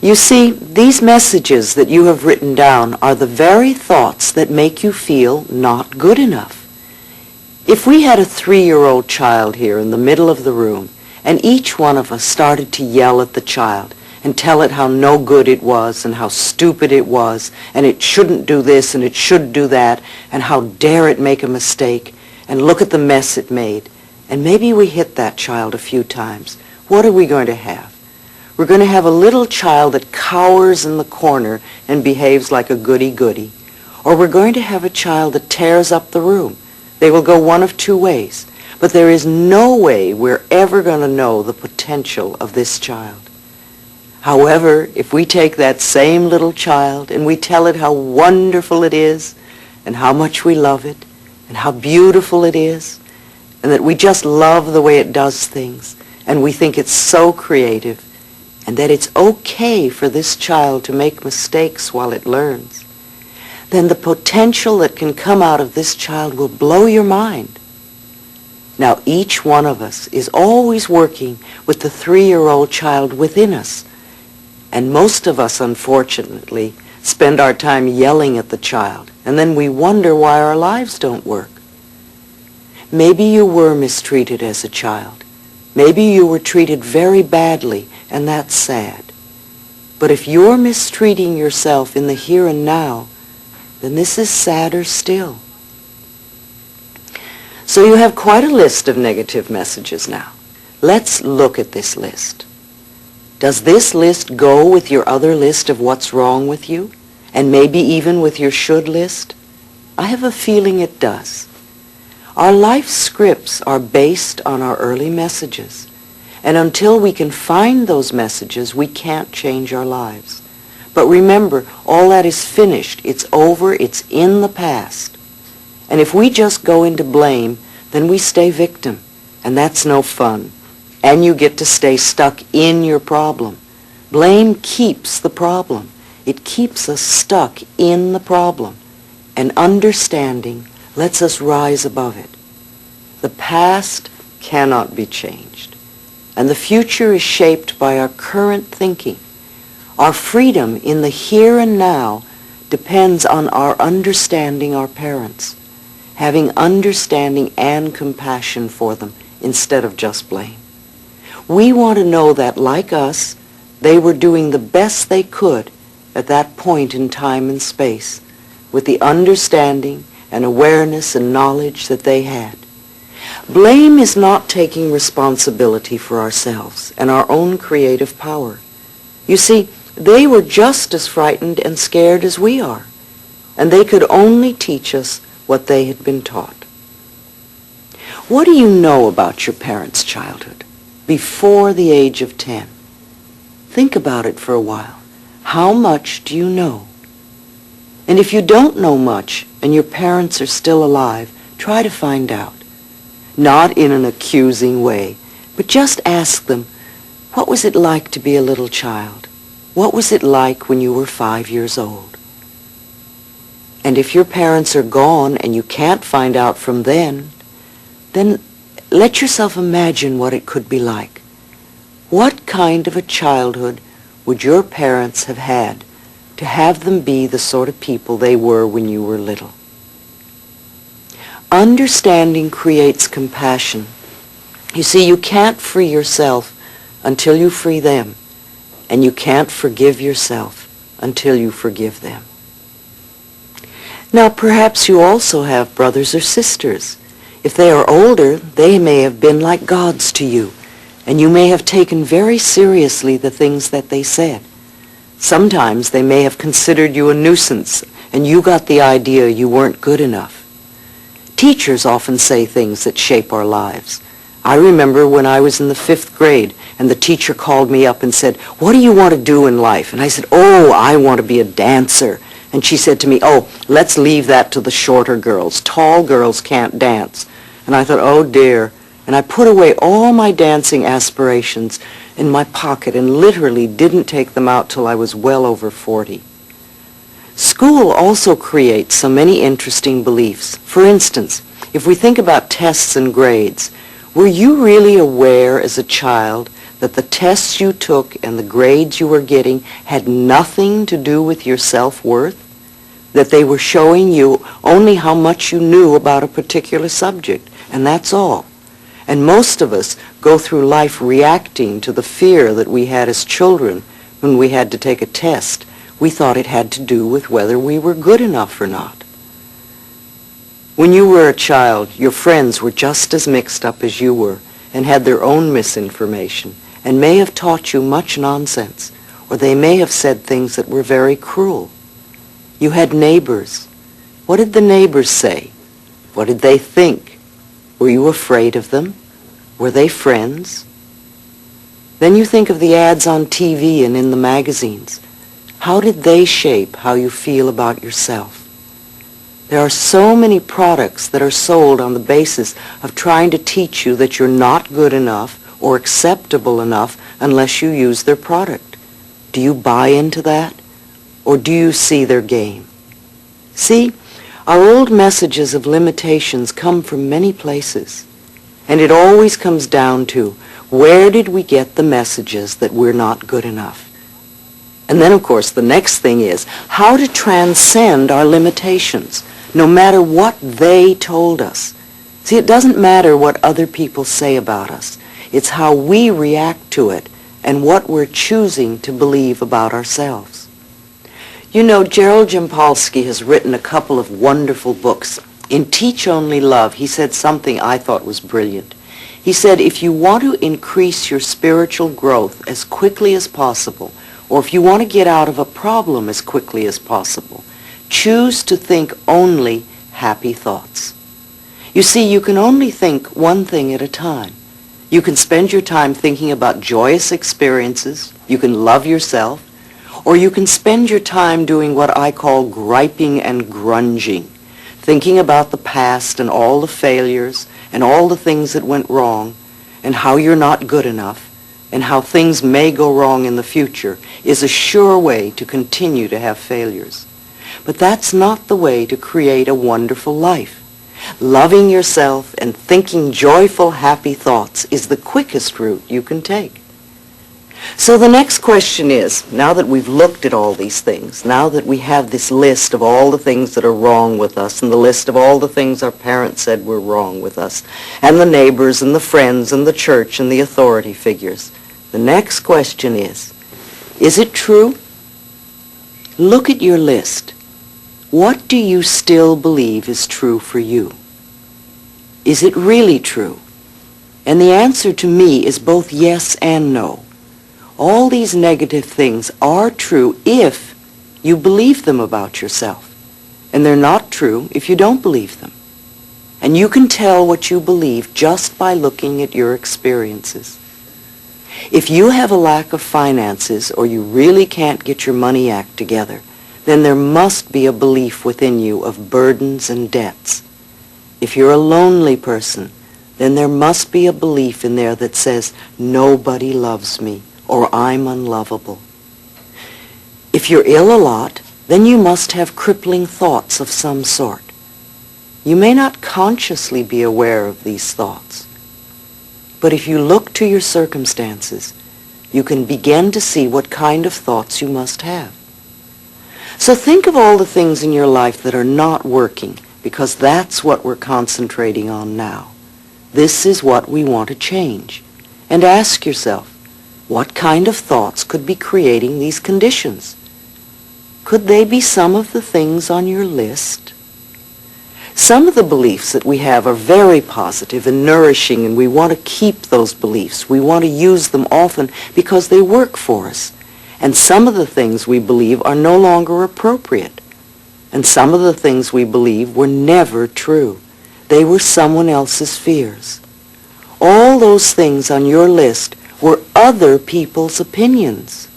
You see, these messages that you have written down are the very thoughts that make you feel not good enough. If we had a 3-year-old child here in the middle of the room, and each one of us started to yell at the child and tell it how no good it was and how stupid it was, and it shouldn't do this and it should do that, and how dare it make a mistake, and look at the mess it made, and maybe we hit that child a few times, what are we going to have? We're going to have a little child that cowers in the corner and behaves like a goody-goody, or we're going to have a child that tears up the room. They will go one of two ways, but there is no way we're ever going to know the potential of this child. However, if we take that same little child and we tell it how wonderful it is and how much we love it and how beautiful it is and that we just love the way it does things and we think it's so creative and that it's okay for this child to make mistakes while it learns, then the potential that can come out of this child will blow your mind. Now, each one of us is always working with the 3-year-old child within us. And most of us, unfortunately, spend our time yelling at the child, and then we wonder why our lives don't work. Maybe you were mistreated as a child. Maybe you were treated very badly, and that's sad. But if you're mistreating yourself in the here and now, then this is sadder still. So you have quite a list of negative messages now. Let's look at this list. Does this list go with your other list of what's wrong with you? And maybe even with your should list? I have a feeling it does. Our life scripts are based on our early messages. And until we can find those messages, we can't change our lives. But remember, all that is finished. It's over. It's in the past. And if we just go into blame, then we stay victim. And that's no fun. And you get to stay stuck in your problem. Blame keeps the problem. It keeps us stuck in the problem. And understanding lets us rise above it. The past cannot be changed. And the future is shaped by our current thinking. Our freedom in the here and now depends on our understanding our parents, having understanding and compassion for them instead of just blame. We want to know that, like us, they were doing the best they could at that point in time and space with the understanding and awareness and knowledge that they had. Blame is not taking responsibility for ourselves and our own creative power. You see, they were just as frightened and scared as we are, and they could only teach us what they had been taught. What do you know about your parents' childhood before the age of 10? Think about it for a while. How much do you know? And if you don't know much and your parents are still alive, try to find out. Not in an accusing way, but just ask them, what was it like to be a little child? What was it like when you were 5 years old? And if your parents are gone and you can't find out from then let yourself imagine what it could be like. What kind of a childhood would your parents have had to have them be the sort of people they were when you were little? Understanding creates compassion. You see, you can't free yourself until you free them, and you can't forgive yourself until you forgive them. Now, perhaps you also have brothers or sisters. If they are older, they may have been like gods to you, and you may have taken very seriously the things that they said. Sometimes they may have considered you a nuisance, and you got the idea you weren't good enough. Teachers often say things that shape our lives. I remember when I was in the 5th grade, and the teacher called me up and said, "What do you want to do in life?" And I said, "Oh, I want to be a dancer." And she said to me, "Oh, let's leave that to the shorter girls. Tall girls can't dance." And I thought, oh dear. And I put away all my dancing aspirations in my pocket and literally didn't take them out till I was well over 40. School also creates so many interesting beliefs. For instance, if we think about tests and grades, were you really aware as a child that the tests you took and the grades you were getting had nothing to do with your self-worth, that they were showing you only how much you knew about a particular subject, and that's all. And most of us go through life reacting to the fear that we had as children when we had to take a test. We thought it had to do with whether we were good enough or not. When you were a child, your friends were just as mixed up as you were and had their own misinformation and may have taught you much nonsense, or they may have said things that were very cruel. You had neighbors. What did the neighbors say? What did they think? Were you afraid of them? Were they friends? Then you think of the ads on TV and in the magazines. How did they shape how you feel about yourself? There are so many products that are sold on the basis of trying to teach you that you're not good enough or acceptable enough unless you use their product. Do you buy into that? Or do you see their game? See, our old messages of limitations come from many places, and it always comes down to, where did we get the messages that we're not good enough? And then, of course, the next thing is how to transcend our limitations, no matter what they told us. See, it doesn't matter what other people say about us. It's how we react to it and what we're choosing to believe about ourselves. You know, Gerald Jampolsky has written a couple of wonderful books. In Teach Only Love, he said something I thought was brilliant. He said, if you want to increase your spiritual growth as quickly as possible, or if you want to get out of a problem as quickly as possible, choose to think only happy thoughts. You see, you can only think one thing at a time. You can spend your time thinking about joyous experiences. You can love yourself. Or you can spend your time doing what I call griping and grunging, thinking about the past and all the failures and all the things that went wrong and how you're not good enough and how things may go wrong in the future is a sure way to continue to have failures. But that's not the way to create a wonderful life. Loving yourself and thinking joyful, happy thoughts is the quickest route you can take. So the next question is, now that we've looked at all these things, now that we have this list of all the things that are wrong with us and the list of all the things our parents said were wrong with us, and the neighbors and the friends and the church and the authority figures, the next question is it true? Look at your list. What do you still believe is true for you? Is it really true? And the answer to me is both yes and no. All these negative things are true if you believe them about yourself. And they're not true if you don't believe them. And you can tell what you believe just by looking at your experiences. If you have a lack of finances or you really can't get your money act together, then there must be a belief within you of burdens and debts. If you're a lonely person, then there must be a belief in there that says, nobody loves me, or I'm unlovable. If you're ill a lot, then you must have crippling thoughts of some sort. You may not consciously be aware of these thoughts, but if you look to your circumstances, you can begin to see what kind of thoughts you must have. So think of all the things in your life that are not working, because that's what we're concentrating on now. This is what we want to change. And ask yourself, what kind of thoughts could be creating these conditions? Could they be some of the things on your list? Some of the beliefs that we have are very positive and nourishing, and we want to keep those beliefs. We want to use them often because they work for us. And some of the things we believe are no longer appropriate. And some of the things we believe were never true. They were someone else's fears. All those things on your list were other people's opinions.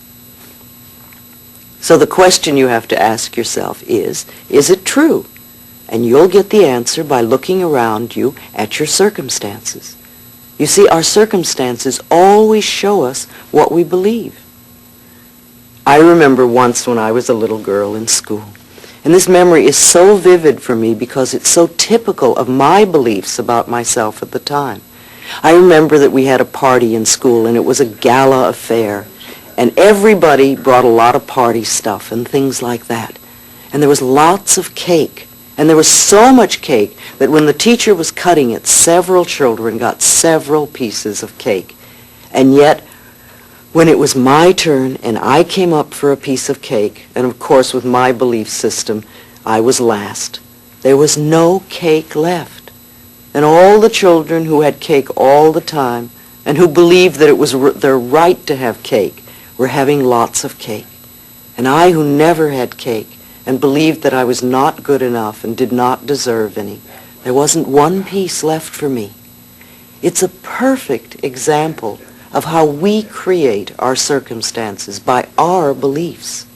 So the question you have to ask yourself is it true? And you'll get the answer by looking around you at your circumstances. You see, our circumstances always show us what we believe. I remember once when I was a little girl in school, and this memory is so vivid for me because it's so typical of my beliefs about myself at the time. I remember that we had a party in school, and it was a gala affair, and everybody brought a lot of party stuff and things like that. And there was lots of cake, and there was so much cake that when the teacher was cutting it, several children got several pieces of cake. And yet, when it was my turn and I came up for a piece of cake, and of course with my belief system, I was last, there was no cake left. And all the children who had cake all the time and who believed that it was their right to have cake were having lots of cake. And I, who never had cake and believed that I was not good enough and did not deserve any, there wasn't one piece left for me. It's a perfect example of how we create our circumstances by our beliefs.